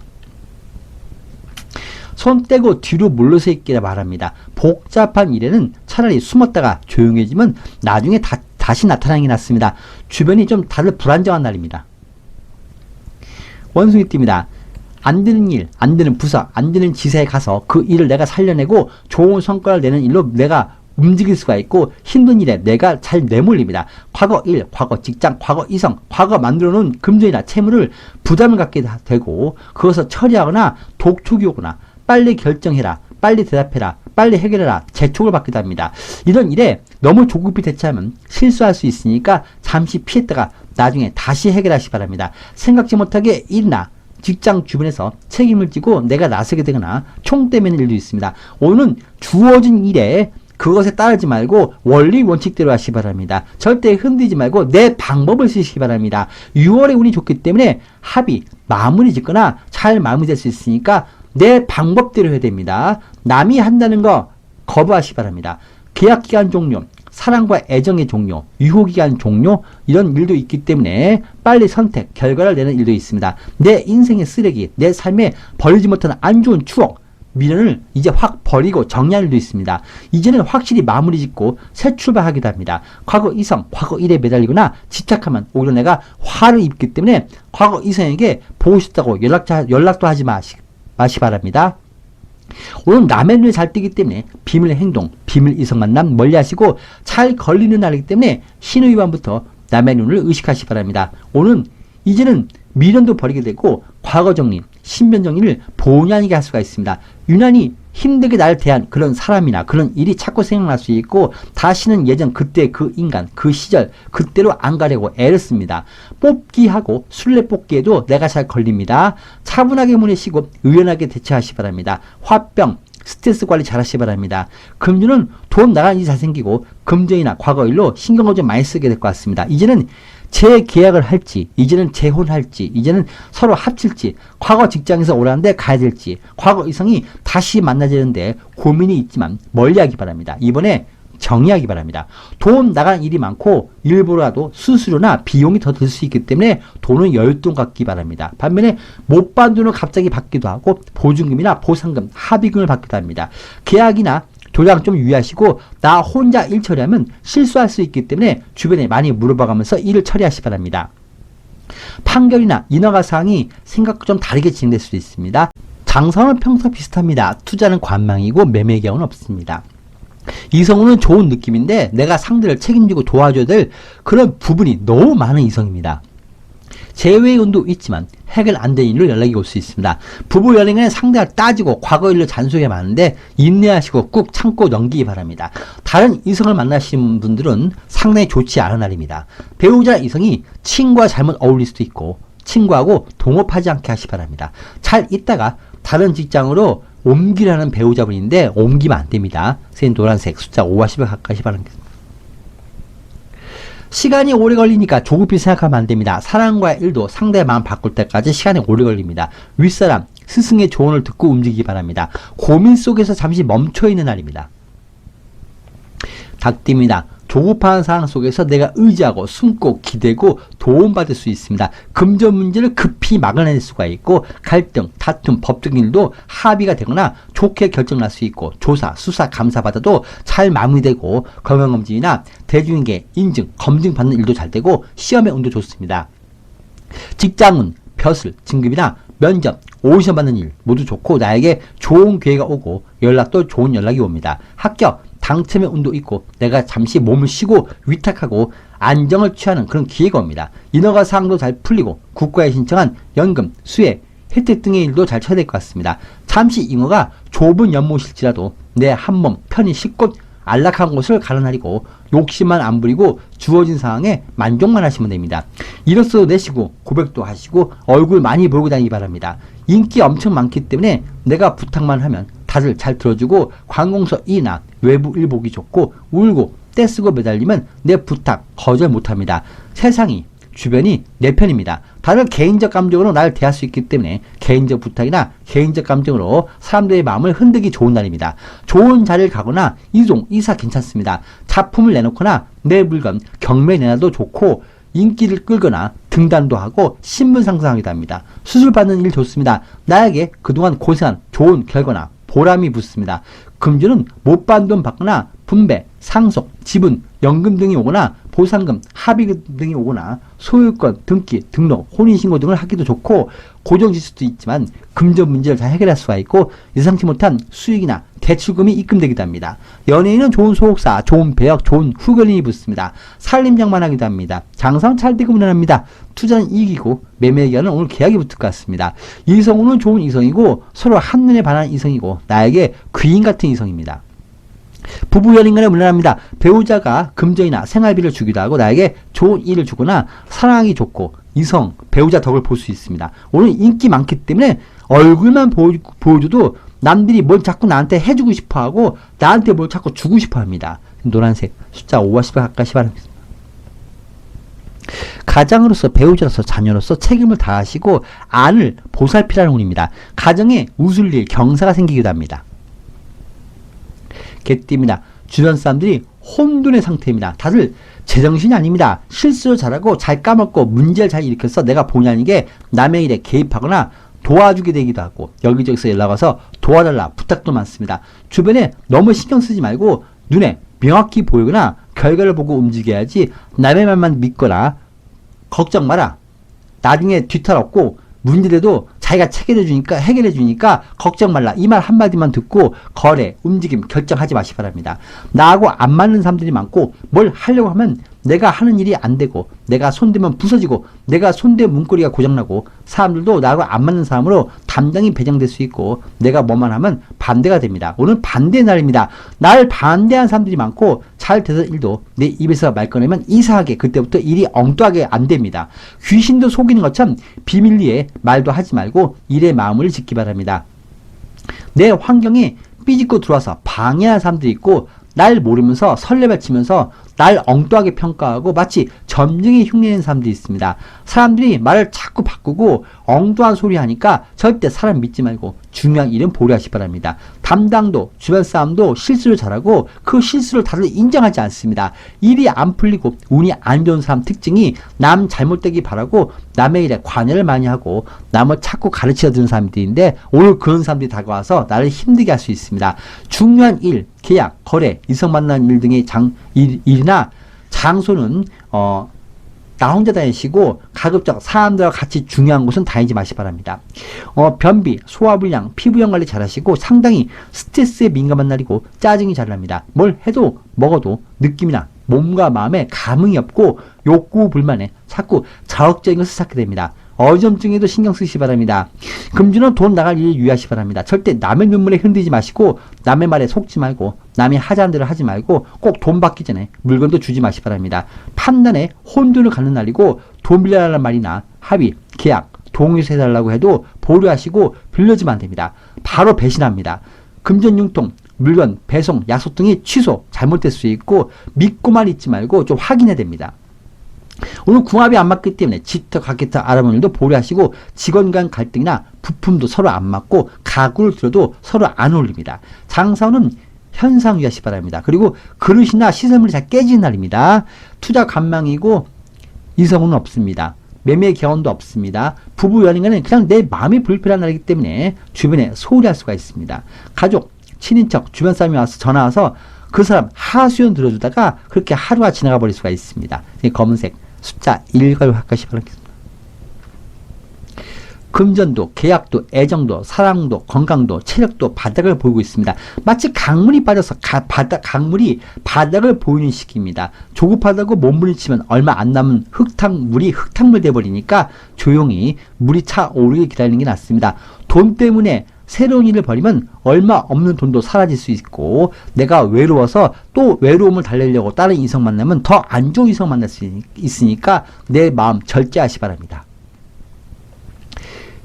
손 떼고 뒤로 물러서 있기를 바랍니다. 복잡한 일에는 차라리 숨었다가 조용해지면 나중에 다시 나타나기 낫습니다. 주변이 좀 다들 불안정한 날입니다. 원숭이띠입니다. 안 되는 일, 안 되는 부서, 안 되는 지사에 가서 그 일을 내가 살려내고 좋은 성과를 내는 일로 내가 움직일 수가 있고 힘든 일에 내가 잘 내몰립니다. 과거 일, 과거 직장, 과거 이성, 과거 만들어놓은 금전이나 채무를 부담을 갖게 되고 그것을 처리하거나 독촉이 오거나 빨리 결정해라, 빨리 대답해라, 빨리 해결해라 재촉을 받기도 합니다. 이런 일에 너무 조급히 대처하면 실수할 수 있으니까 잠시 피했다가 나중에 다시 해결하시기 바랍니다. 생각지 못하게 일이나 직장 주변에서 책임을 지고 내가 나서게 되거나 총대면 일도 있습니다. 오늘은 주어진 일에 그것에 따르지 말고 원리 원칙대로 하시기 바랍니다. 절대 흔들리지 말고 내 방법을 쓰시기 바랍니다. 6월에 운이 좋기 때문에 합의, 마무리 짓거나 잘 마무리될 수 있으니까 내 방법대로 해야 됩니다. 남이 한다는 거 거부하시기 바랍니다. 계약기간 종료, 사랑과 애정의 종료, 유효기간 종료 이런 일도 있기 때문에 빨리 선택, 결과를 내는 일도 있습니다. 내 인생의 쓰레기, 내 삶에 버리지 못한 안 좋은 추억, 미련을 이제 확 버리고 정리할 일도 있습니다. 이제는 확실히 마무리 짓고 새 출발하기도 합니다. 과거 이성, 과거 일에 매달리거나 집착하면 오히려 내가 화를 입기 때문에 과거 이성에게 보고 싶다고 연락도 하지 마시 바랍니다. 오늘 남의 눈에 잘 뜨기 때문에 비밀 행동, 비밀 이성 만남 멀리 하시고 잘 걸리는 날이기 때문에 신호위반부터 남의 눈을 의식하시기 바랍니다. 오늘은 이제는 미련도 버리게 되고 과거 정리, 신변 정리를 본의 아니게 할 수가 있습니다. 유난히 힘들게 나를 대한 그런 사람이나 그런 일이 자꾸 생각날 수 있고 다시는 예전 그때 그 인간, 그 시절 그때로 안 가려고 애를 씁니다. 뽑기하고 술래뽑기에도 내가 잘 걸립니다. 차분하게 보내시고 의연하게 대처하시기 바랍니다. 화병, 스트레스 관리 잘 하시기 바랍니다. 금주는 돈 나가는 일이 잘 생기고 금전이나 과거 일로 신경을 좀 많이 쓰게 될 것 같습니다. 이제는 재계약을 할지, 이제는 재혼할지, 이제는 서로 합칠지, 과거 직장에서 오라는데 가야 될지, 과거 이성이 다시 만나자는데 고민이 있지만 멀리하기 바랍니다. 이번에 정리하기 바랍니다. 돈 나간 일이 많고 일부라도 수수료나 비용이 더 들 수 있기 때문에 돈은 여윳돈 갖기 바랍니다. 반면에 못 받은 돈을 갑자기 받기도 하고 보증금이나 보상금, 합의금을 받기도 합니다. 계약이나 도장 좀 유의하시고 나 혼자 일 처리하면 실수할 수 있기 때문에 주변에 많이 물어봐가면서 일을 처리하시기 바랍니다. 판결이나 인허가 사항이 생각과 좀 다르게 진행될 수도 있습니다. 장사는 평소 비슷합니다. 투자는 관망이고 매매 경우는 없습니다. 이성우는 좋은 느낌인데 내가 상대를 책임지고 도와줘야 될 그런 부분이 너무 많은 이성입니다. 재회의 운도 있지만 해결 안 된 일로 연락이 올 수 있습니다. 부부 연애는 상대가 따지고 과거 일로 잔소리가 많은데 인내하시고 꾹 참고 넘기기 바랍니다. 다른 이성을 만나시는 분들은 상당히 좋지 않은 날입니다. 배우자 이성이 친구와 잘못 어울릴 수도 있고 친구하고 동업하지 않게 하시기 바랍니다. 잘 있다가 다른 직장으로 옮기라는 배우자분인데 옮기면 안 됩니다. 선생님 노란색 숫자 5와 10을 가까이 바랍니다. 시간이 오래 걸리니까 조급히 생각하면 안 됩니다. 사랑과의 일도 상대의 마음 바꿀 때까지 시간이 오래 걸립니다. 윗사람, 스승의 조언을 듣고 움직이기 바랍니다. 고민 속에서 잠시 멈춰있는 날입니다. 닭띠입니다. 조급한 상황 속에서 내가 의지하고 숨고 기대고 도움받을 수 있습니다. 금전 문제를 급히 막아낼 수가 있고 갈등, 다툼, 법적인 일도 합의가 되거나 좋게 결정날 수 있고 조사, 수사, 감사 받아도 잘 마무리되고 건강검진이나 대중에게 인증, 검증 받는 일도 잘 되고 시험의 운도 좋습니다. 직장운, 벼슬, 진급이나 면접, 오디션 받는 일 모두 좋고 나에게 좋은 기회가 오고 연락도 좋은 연락이 옵니다. 합격, 당첨의 운도 있고 내가 잠시 몸을 쉬고 위탁하고 안정을 취하는 그런 기회가 옵니다. 인허가 사항도 잘 풀리고 국가에 신청한 연금, 수혜, 혜택 등의 일도 잘 쳐야 될 것 같습니다. 잠시 잉어가 좁은 연못일지라도 내 한 몸 편히 쉴 곳 안락한 곳을 가라나리고 욕심만 안 부리고 주어진 상황에 만족만 하시면 됩니다. 일어서도 내시고 고백도 하시고 얼굴 많이 보고 다니기 바랍니다. 인기 엄청 많기 때문에 내가 부탁만 하면 다들 잘 들어주고 관공서 이나 외부 일 보기 좋고 울고 떼쓰고 매달리면 내 부탁 거절 못합니다. 세상이 주변이 내 편입니다. 다들 개인적 감정으로 나를 대할 수 있기 때문에 개인적 부탁이나 개인적 감정으로 사람들의 마음을 흔들기 좋은 날입니다. 좋은 자리를 가거나 이동, 이사 괜찮습니다. 작품을 내놓거나 내 물건 경매 내놔도 좋고 인기를 끌거나 등단도 하고 신분 상승하기도 합니다. 수술 받는 일 좋습니다. 나에게 그동안 고생한 좋은 결과나 보람이 붙습니다. 금주는 못 받은 돈 받거나 분배, 상속, 지분, 연금 등이 오거나 보상금, 합의금 등이 오거나 소유권, 등기, 등록, 혼인신고 등을 하기도 좋고 고정지수도 있지만 금전 문제를 잘 해결할 수가 있고 예상치 못한 수익이나 대출금이 입금되기도 합니다. 연예인은 좋은 소속사, 좋은 배역, 좋은 후견인이 붙습니다. 살림장만하기도 합니다. 장사는 잘 되고 무난합니다. 투자는 이익이고 매매 기간은 오늘 계약이 붙을 것 같습니다. 이성우는 좋은 이성이고 서로 한눈에 반하는 이성이고 나에게 귀인 같은 이성입니다. 부부 연인간에 무난합니다. 배우자가 금전이나 생활비를 주기도 하고 나에게 좋은 일을 주거나 사랑하기 좋고 이성, 배우자 덕을 볼 수 있습니다. 오늘 인기 많기 때문에 얼굴만 보여줘도 남들이 뭘 자꾸 나한테 해주고 싶어하고 나한테 뭘 자꾸 주고 싶어합니다. 노란색 숫자 5와 10을 가까이 바랍니다. 가장으로서 배우자로서 자녀로서 책임을 다하시고 안을 보살피라는 운입니다. 가정에 웃을 일, 경사가 생기기도 합니다. 개띠입니다. 주변 사람들이 혼돈의 상태입니다. 다들 제정신이 아닙니다. 실수를 잘하고 잘 까먹고 문제를 잘 일으켜서 내가 본의 아니게 남의 일에 개입하거나 도와주게 되기도 하고 여기저기서 연락 와서 도와달라 부탁도 많습니다. 주변에 너무 신경 쓰지 말고 눈에 명확히 보이거나 결과를 보고 움직여야지 남의 말만 믿거나 걱정 마라. 나중에 뒤탈 없고 문제돼도 자기가 해결해 주니까 걱정 말라. 이 말 한마디만 듣고 거래, 움직임, 결정하지 마시기 바랍니다. 나하고 안 맞는 사람들이 많고 뭘 하려고 하면 내가 하는 일이 안 되고 내가 손대면 부서지고 내가 손대 문고리가 고장나고 사람들도 나하고 안 맞는 사람으로 담당이 배정될 수 있고 내가 뭐만 하면 반대가 됩니다. 오늘 반대의 날입니다. 날 반대하는 사람들이 많고 잘 되던 일도 내 입에서 말 꺼내면 이상하게 그때부터 일이 엉뚱하게 안 됩니다. 귀신도 속이는 것처럼 비밀리에 말도 하지 말고 일의 마음을 짓기 바랍니다. 내 환경에 삐짓고 들어와서 방해하는 사람들이 있고 날 모르면서 설레발치면서 날 엉뚱하게 평가하고 마치 점쟁이 흉내내는 사람들이 있습니다. 사람들이 말을 자꾸 바꾸고 엉뚱한 소리 하니까 절대 사람 믿지 말고 중요한 일은 보류하시기 바랍니다. 담당도 주변 사람도 실수를 잘하고 그 실수를 다들 인정하지 않습니다. 일이 안 풀리고 운이 안 좋은 사람 특징이 남 잘못되기 바라고 남의 일에 관여를 많이 하고 남을 자꾸 가르쳐 주는 사람들인데 오늘 그런 사람들이 다가와서 나를 힘들게 할 수 있습니다. 중요한 일, 계약, 거래, 이성 만나는 일 등의 일이나 장소는 나 혼자 다니시고 가급적 사람들과 같이 중요한 곳은 다니지 마시기 바랍니다. 변비, 소화불량, 피부염 관리 잘 하시고 상당히 스트레스에 민감한 날이고 짜증이 잘 납니다. 뭘 해도 먹어도 느낌이나 몸과 마음에 감흥이 없고 욕구 불만에 자꾸 자극적인 것을 찾게 됩니다. 어지럼증에도 신경 쓰시기 바랍니다. 금주는 돈 나갈 일을 유의하시기 바랍니다. 절대 남의 눈물에 흔들리지 마시고 남의 말에 속지 말고 남이 하자는 대로 하지 말고 꼭 돈 받기 전에 물건도 주지 마시기 바랍니다. 판단에 혼돈을 갖는 날이고 돈 빌려달라는 말이나 합의, 계약, 동의서 해달라고 해도 보류하시고 빌려주면 안 됩니다. 바로 배신합니다. 금전 융통, 물건, 배송, 약속 등이 취소, 잘못될 수 있고 믿고만 있지 말고 좀 확인해야 됩니다. 오늘 궁합이 안 맞기 때문에 집터 가게터 알아보는 일도 보류하시고 직원 간 갈등이나 부품도 서로 안 맞고 가구를 들어도 서로 안 어울립니다. 장사는 현상 유의하시기 바랍니다. 그리고 그릇이나 시설물이 잘 깨지는 날입니다. 투자 관망이고 이성은 없습니다. 매매 경험도 없습니다. 부부 연인간은 그냥 내 마음이 불편한 날이기 때문에 주변에 소홀히 할 수가 있습니다. 가족, 친인척, 주변 사람이 와서 전화 와서 그 사람 하소연 들어주다가 그렇게 하루가 지나가 버릴 수가 있습니다. 검은색 숫자 1을 확하시 바라겠습니다. 금전도, 계약도, 애정도, 사랑도, 건강도, 체력도 바닥을 보이고 있습니다. 마치 강물이 빠져서 강물이 바닥을 보이는 시기입니다. 조급하다고 몸부림치면 얼마 안 남은 물이 흙탕물 돼버리니까 조용히 물이 차오르게 기다리는 게 낫습니다. 돈 때문에 새로운 일을 벌이면 얼마 없는 돈도 사라질 수 있고, 내가 외로워서 또 외로움을 달래려고 다른 이성 만나면 더 안 좋은 이성 만날 수 있으니까 내 마음 절제하시 바랍니다.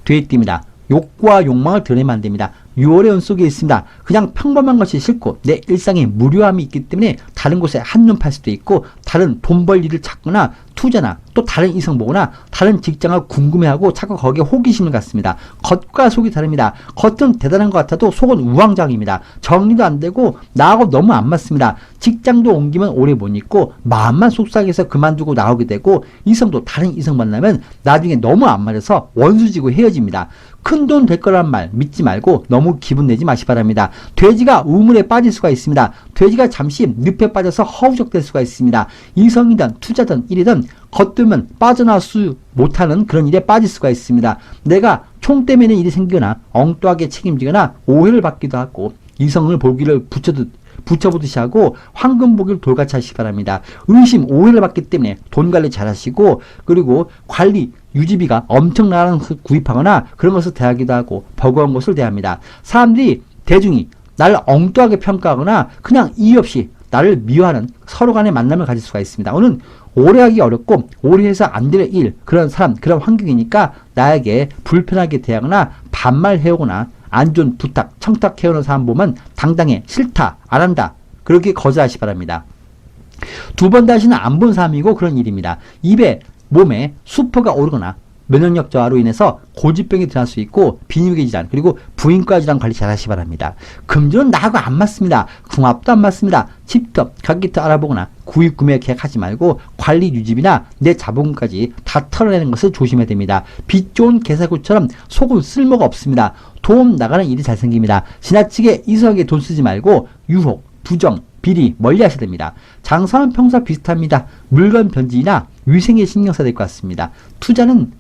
뒤에 띱니다. 욕구와 욕망을 드러내면 안 됩니다. 6월의 운 속에 있습니다. 그냥 평범한 것이 싫고 내 일상에 무료함이 있기 때문에 다른 곳에 한눈 팔 수도 있고, 다른 돈 벌 일을 찾거나 투자나 또 다른 이성 보거나 다른 직장을 궁금해하고 자꾸 거기에 호기심을 갖습니다. 겉과 속이 다릅니다. 겉은 대단한 것 같아도 속은 우왕좌왕입니다. 정리도 안 되고 나하고 너무 안 맞습니다. 직장도 옮기면 오래 못 있고 마음만 속상해서 그만두고 나오게 되고, 이성도 다른 이성 만나면 나중에 너무 안 맞아서 원수지고 헤어집니다. 큰 돈 될 거란 말 믿지 말고 너무 기분 내지 마시 바랍니다. 돼지가 우물에 빠질 수가 있습니다. 돼지가 잠시 늪에 빠져서 허우적될 수가 있습니다. 이성이든 투자든 일이든 겉들면 빠져나올 수 못하는 그런 일에 빠질 수가 있습니다. 내가 총 때문에 일이 생기거나 엉뚱하게 책임지거나 오해를 받기도 하고, 이성을 보기를 붙여보듯이 하고 황금 보기를 돌같이 하시기 바랍니다. 의심, 오해를 받기 때문에 돈 관리 잘 하시고, 그리고 관리, 유지비가 엄청나게 구입하거나 그런 것을 대하기도 하고 버거운 것을 대합니다. 사람들이, 대중이 나를 엉뚱하게 평가하거나 그냥 이유 없이 나를 미워하는 서로 간의 만남을 가질 수가 있습니다. 오늘 오래 하기 어렵고 오래 해서 안 되는 일, 그런 사람, 그런 환경이니까 나에게 불편하게 대하거나 반말해오거나 안 좋은 부탁, 청탁해오는 사람 보면 당당해, 싫다, 안 한다, 그렇게 거절하시 바랍니다. 두 번 다시는 안 본 사람이고 그런 일입니다. 입에, 몸에 수포가 오르거나 면역력 저하로 인해서 고지병이 드러날 수 있고, 비뇨기 질환, 그리고 부인과 질환 관리 잘 하시기 바랍니다. 금전은 나하고 안 맞습니다. 궁합도 안 맞습니다. 집터, 가기터 알아보거나 구입 구매 계획하지 말고 관리 유지비나 내 자본까지 다 털어내는 것을 조심해야 됩니다. 빛 좋은 개사구처럼 속은 쓸모가 없습니다. 도움 나가는 일이 잘 생깁니다. 지나치게 이성에게 돈 쓰지 말고 유혹, 부정, 비리 멀리 하셔야 됩니다. 장사는 평소와 비슷합니다. 물건 변질이나 위생에 신경 써야 될 것 같습니다. 투자는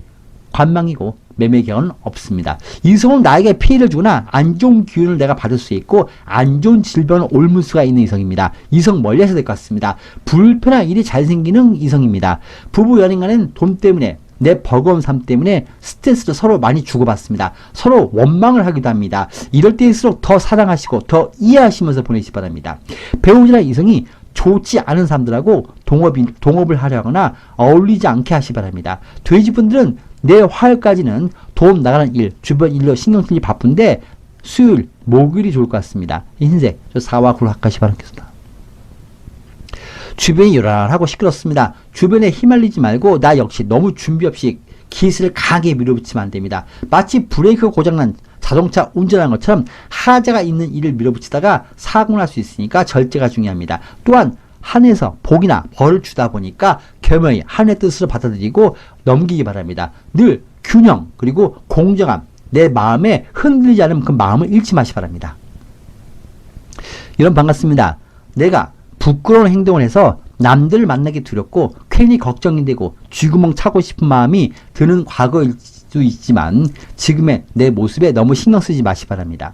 관망이고 매매 계획은 없습니다. 이성은 나에게 피해를 주거나 안 좋은 기운을 내가 받을 수 있고 안 좋은 질병을 옮을 수가 있는 이성입니다. 이성 멀리 하셔야 될 것 같습니다. 불편한 일이 잘 생기는 이성입니다. 부부 연인 간에는 돈 때문에, 내 버거운 삶 때문에 스트레스를 서로 많이 주고받습니다. 서로 원망을 하기도 합니다. 이럴 때일수록 더 사랑하시고 더 이해하시면서 보내시기 바랍니다. 배우자나 이성이 좋지 않은 사람들하고 동업을 하려 하거나 어울리지 않게 하시기 바랍니다. 돼지분들은 내 화요일까지는 돈 나가는 일, 주변 일로 신경 쓰기 바쁜데 수요일, 목요일이 좋을 것 같습니다. 흰색, 저 4와 9로 합하시기 바라겠습니다. 주변이 요란하고 시끄럽습니다. 주변에 휘말리지 말고 나 역시 너무 준비 없이 기스를 강하게 밀어붙이면 안 됩니다. 마치 브레이크가 고장난 자동차 운전하는 것처럼 하자가 있는 일을 밀어붙이다가 사고 날 수 있으니까 절제가 중요합니다. 또한 하늘에서 복이나 벌을 주다 보니까 겸허히 하늘의 뜻으로 받아들이고 넘기기 바랍니다. 늘 균형, 그리고 공정함, 내 마음에 흔들리지 않으면 그 마음을 잃지 마시기 바랍니다. 여러분 반갑습니다. 내가 부끄러운 행동을 해서 남들을 만나기 두렵고 괜히 걱정이 되고 쥐구멍 차고 싶은 마음이 드는 과거일 수 있지만 지금의 내 모습에 너무 신경 쓰지 마시기 바랍니다.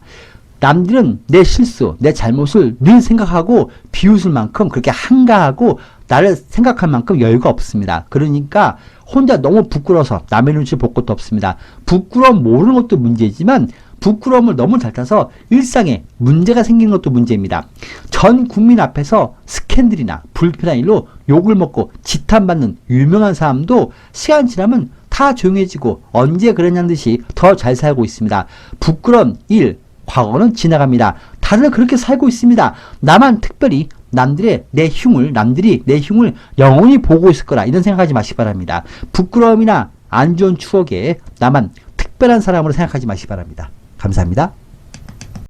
남들은 내 실수, 내 잘못을 늘 생각하고 비웃을 만큼 그렇게 한가하고 나를 생각할 만큼 여유가 없습니다. 그러니까 혼자 너무 부끄러워서 남의 눈치 볼 것도 없습니다. 부끄러움 모르는 것도 문제지만 부끄러움을 너무 잘 타서 일상에 문제가 생기는 것도 문제입니다. 전 국민 앞에서 스캔들이나 불편한 일로 욕을 먹고 지탄받는 유명한 사람도 시간 지나면 다 조용해지고 언제 그랬냐는 듯이 더 잘 살고 있습니다. 부끄러운 일, 과거는 지나갑니다. 다들 그렇게 살고 있습니다. 나만 특별히 남들이 내 흉을 영원히 보고 있을 거라 이런 생각하지 마시기 바랍니다. 부끄러움이나 안 좋은 추억에 나만 특별한 사람으로 생각하지 마시기 바랍니다. 감사합니다.